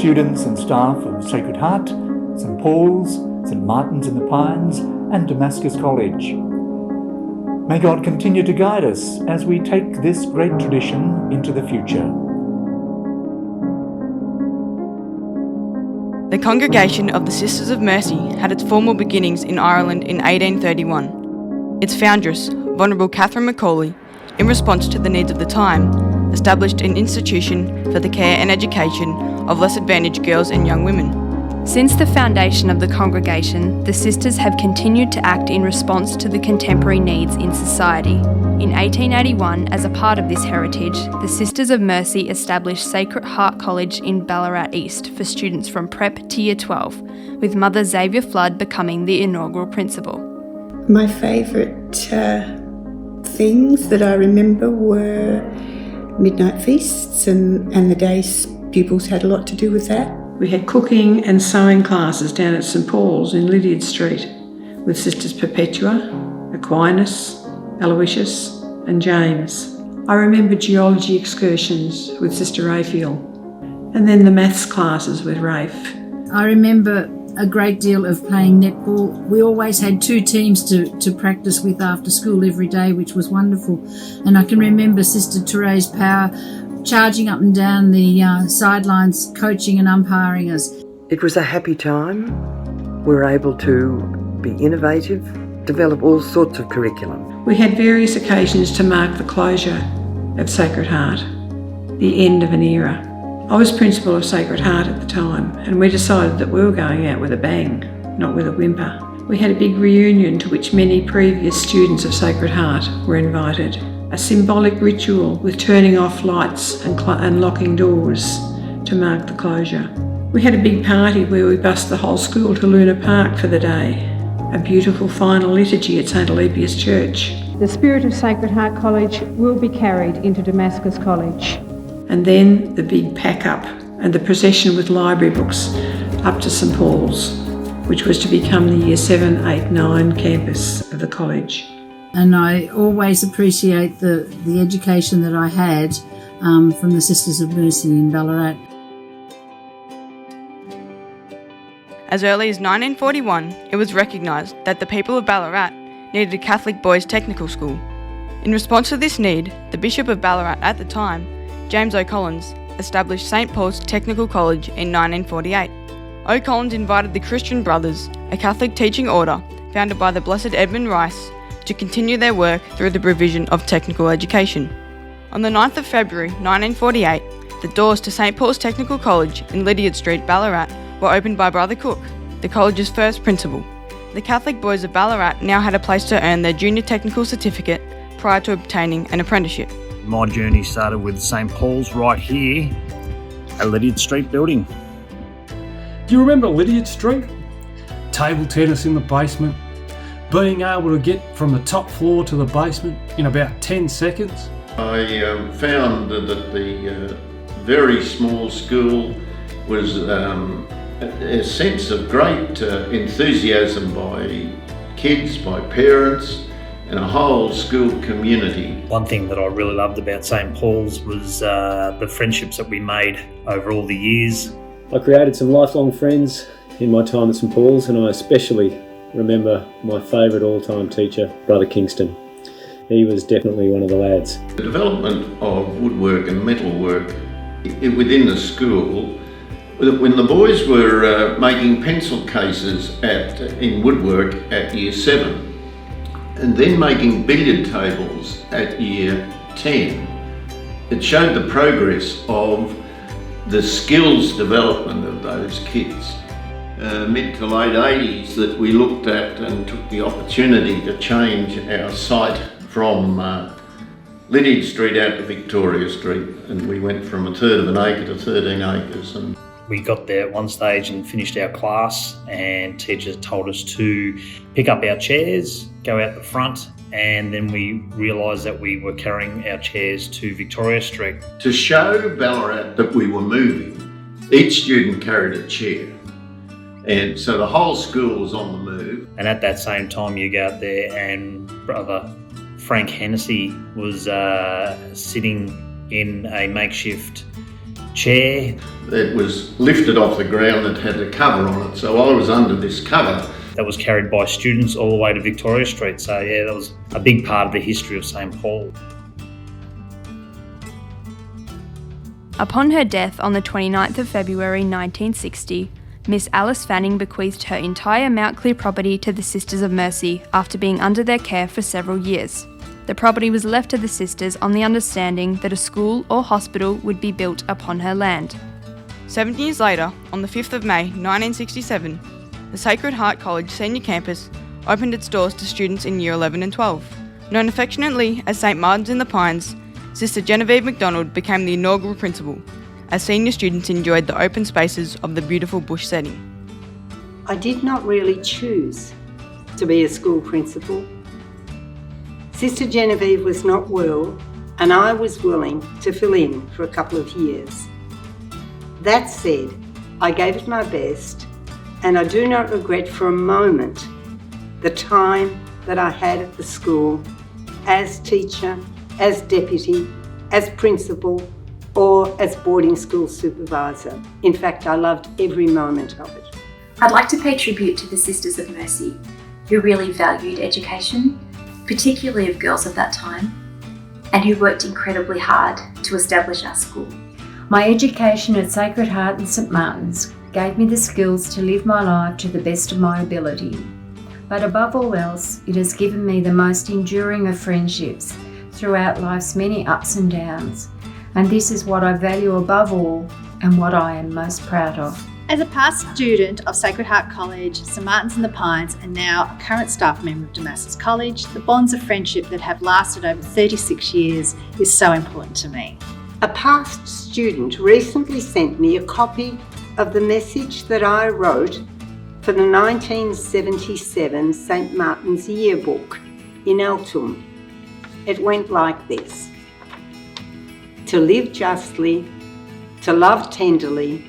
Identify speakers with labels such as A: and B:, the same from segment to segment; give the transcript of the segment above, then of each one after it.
A: students and staff of Sacred Heart, St Paul's, St Martin's in the Pines and Damascus College. May God continue to guide us as we take this great tradition into the future.
B: The Congregation of the Sisters of Mercy had its formal beginnings in Ireland in 1831. Its foundress, Venerable Catherine Macaulay, in response to the needs of the time, established an institution for the care and education of less advantaged girls and young women.
C: Since the foundation of the congregation, the sisters have continued to act in response to the contemporary needs in society. In 1881, as a part of this heritage, the Sisters of Mercy established Sacred Heart College in Ballarat East for students from Prep to Year 12, with Mother Xavier Flood becoming the inaugural principal.
D: My favourite things that I remember were midnight feasts and the days pupils had a lot to do with that.
E: We had cooking and sewing classes down at St Paul's in Lydiard Street with Sisters Perpetua, Aquinas, Aloysius and James. I remember geology excursions with Sister Raphael and then the maths classes with Rafe.
F: I remember a great deal of playing netball. We always had two teams to practice with after school every day, which was wonderful. And I can remember Sister Therese Power charging up and down the sidelines, coaching and umpiring us.
G: It was a happy time. We were able to be innovative, develop all sorts of curriculum.
E: We had various occasions to mark the closure of Sacred Heart, the end of an era. I was principal of Sacred Heart at the time, and we decided that we were going out with a bang, not with a whimper. We had a big reunion to which many previous students of Sacred Heart were invited. A symbolic ritual with turning off lights and locking doors to mark the closure. We had a big party where we bussed the whole school to Luna Park for the day. A beautiful final liturgy at St Alepius Church.
H: The spirit of Sacred Heart College will be carried into Damascus College.
E: And then the big pack-up and the procession with library books up to St Paul's, which was to become the Year 7, 8, 9 campus of the college.
F: And I always appreciate the education that I had from the Sisters of Mercy in Ballarat.
B: As early as 1941, it was recognised that the people of Ballarat needed a Catholic boys' technical school. In response to this need, the Bishop of Ballarat at the time, James O'Collins, established St Paul's Technical College in 1948. O'Collins invited the Christian Brothers, a Catholic teaching order founded by the Blessed Edmund Rice, to continue their work through the provision of technical education. On the 9th of February 1948, the doors to St Paul's Technical College in Lydiard Street, Ballarat, were opened by Brother Cook, the college's first principal. The Catholic boys of Ballarat now had a place to earn their junior technical certificate prior to obtaining an apprenticeship.
I: My journey started with St Paul's right here at Lydiard Street building.
J: Do you remember Lydiard Street? Table tennis in the basement, being able to get from the top floor to the basement in about 10 seconds.
K: I found that the very small school was a sense of great enthusiasm by kids, by parents, and a whole school community.
I: One thing that I really loved about St Paul's was the friendships that we made over all the years.
L: I created some lifelong friends in my time at St Paul's, and I especially remember my favourite all-time teacher, Brother Kingston. He was definitely one of the lads.
K: The development of woodwork and metalwork within the school, when the boys were making pencil cases in woodwork at Year 7 and then making billiard tables at Year 10, it showed the progress of the skills development of those kids. Mid to late 80s that we looked at and took the opportunity to change our site from Lydiard Street out to Victoria Street, and we went from 1/3 of an acre to 13 acres. And
I: we got there at one stage and finished our class, and teachers told us to pick up our chairs, go out the front, and then we realised that we were carrying our chairs to Victoria Street.
K: To show Ballarat that we were moving, each student carried a chair. And so the whole school was on the move.
I: And at that same time you go out there and Brother Frank Hennessy was sitting in a makeshift chair.
K: It was lifted off the ground and had a cover on it, so I was under this cover.
I: That was carried by students all the way to Victoria Street. So yeah, that was a big part of the history of St Paul.
C: Upon her death on the 29th of February 1960, Miss Alice Fanning bequeathed her entire Mount Clear property to the Sisters of Mercy after being under their care for several years. The property was left to the sisters on the understanding that a school or hospital would be built upon her land.
B: 7 years later, on the 5th of May 1967, the Sacred Heart College Senior Campus opened its doors to students in Year 11 and 12. Known affectionately as St Martin's in the Pines, Sister Genevieve MacDonald became the inaugural principal, as senior students enjoyed the open spaces of the beautiful bush setting.
M: I did not really choose to be a school principal. Sister Genevieve was not well, and I was willing to fill in for a couple of years. That said, I gave it my best, and I do not regret for a moment the time that I had at the school as teacher, as deputy, as principal, or as boarding school supervisor. In fact, I loved every moment of it.
N: I'd like to pay tribute to the Sisters of Mercy, who really valued education, particularly of girls of that time, and who worked incredibly hard to establish our school.
O: My education at Sacred Heart and St Martin's gave me the skills to live my life to the best of my ability. But above all else, it has given me the most enduring of friendships throughout life's many ups and downs. And this is what I value above all and what I am most proud of.
P: As a past student of Sacred Heart College, St Martin's in the Pines, and now a current staff member of Damascus College, the bonds of friendship that have lasted over 36 years is so important to me.
M: A past student recently sent me a copy of the message that I wrote for the 1977 St Martin's yearbook in Eltham. It went like this: to live justly, to love tenderly,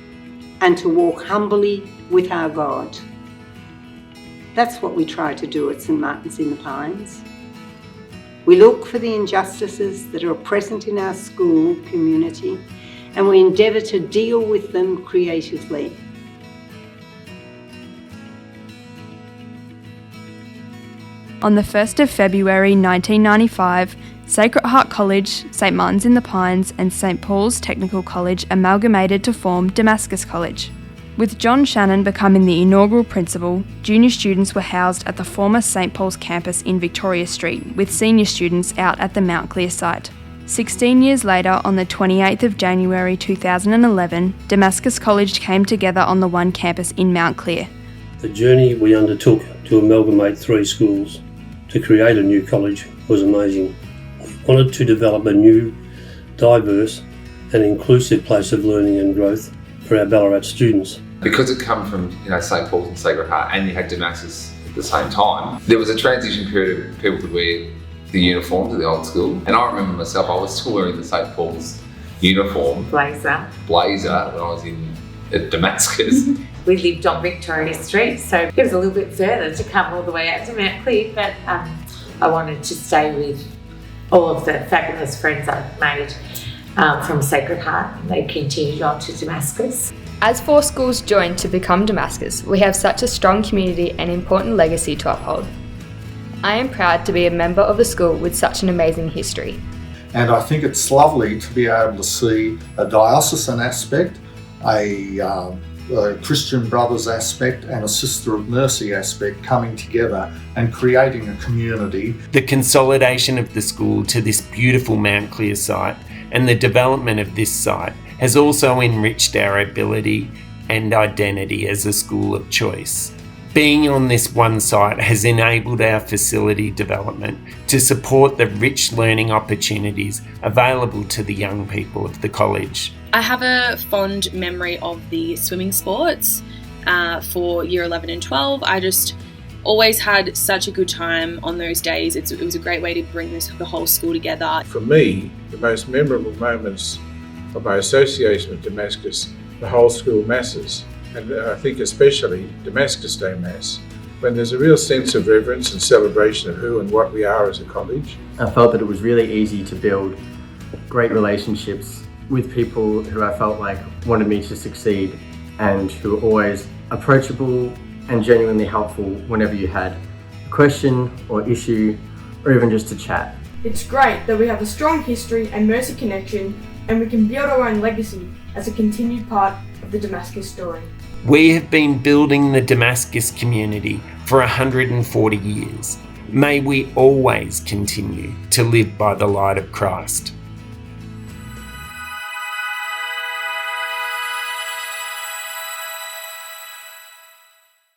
M: and to walk humbly with our God. That's what we try to do at St Martin's in the Pines. We look for the injustices that are present in our school community, and we endeavour to deal with them creatively.
C: On the 1st of February 1995, Sacred Heart College, St Martin's in the Pines and St Paul's Technical College amalgamated to form Damascus College. With John Shannon becoming the inaugural principal, junior students were housed at the former St Paul's campus in Victoria Street, with senior students out at the Mount Clear site. 16 years later, on the 28th of January 2011, Damascus College came together on the one campus in Mount Clear.
Q: The journey we undertook to amalgamate 3 schools to create a new college was amazing. We wanted to develop a new, diverse and inclusive place of learning and growth for our Ballarat students.
R: Because it come from St Paul's and Sacred Heart, and you had Damascus at the same time, there was a transition period of people could wear the uniforms of the old school. And I remember myself, I was still wearing the St Paul's uniform.
S: Blazer
R: when I was at Damascus.
S: We lived on Victoria Street, so it was a little bit further to come all the way out to Mount Clear, but I wanted to stay with all of the fabulous friends I've made from Sacred Heart, and they continued on to Damascus.
T: As 4 schools joined to become Damascus, we have such a strong community and important legacy to uphold. I am proud to be a member of a school with such an amazing history.
U: And I think it's lovely to be able to see a diocesan aspect, a Christian Brothers aspect and a Sister of Mercy aspect coming together and creating a community.
V: The consolidation of the school to this beautiful Mount Clear site and the development of this site has also enriched our ability and identity as a school of choice. Being on this one site has enabled our facility development to support the rich learning opportunities available to the young people of the college.
W: I have a fond memory of the swimming sports for year 11 and 12. I just always had such a good time on those days. It was a great way to bring the whole school together.
X: For me, the most memorable moments of my association with Damascus, the whole school masses, and I think especially Damascus Day Mass, when there's a real sense of reverence and celebration of who and what we are as a college.
Y: I felt that it was really easy to build great relationships
A: with people who I felt like wanted me to succeed and who were always approachable and genuinely helpful whenever you had a question or issue or even just to chat.
B: It's great that we have a strong history and Mercy connection, and we can build our own legacy as a continued part of the Damascus story.
V: We have been building the Damascus community for 140 years. May we always continue to live by the light of Christ.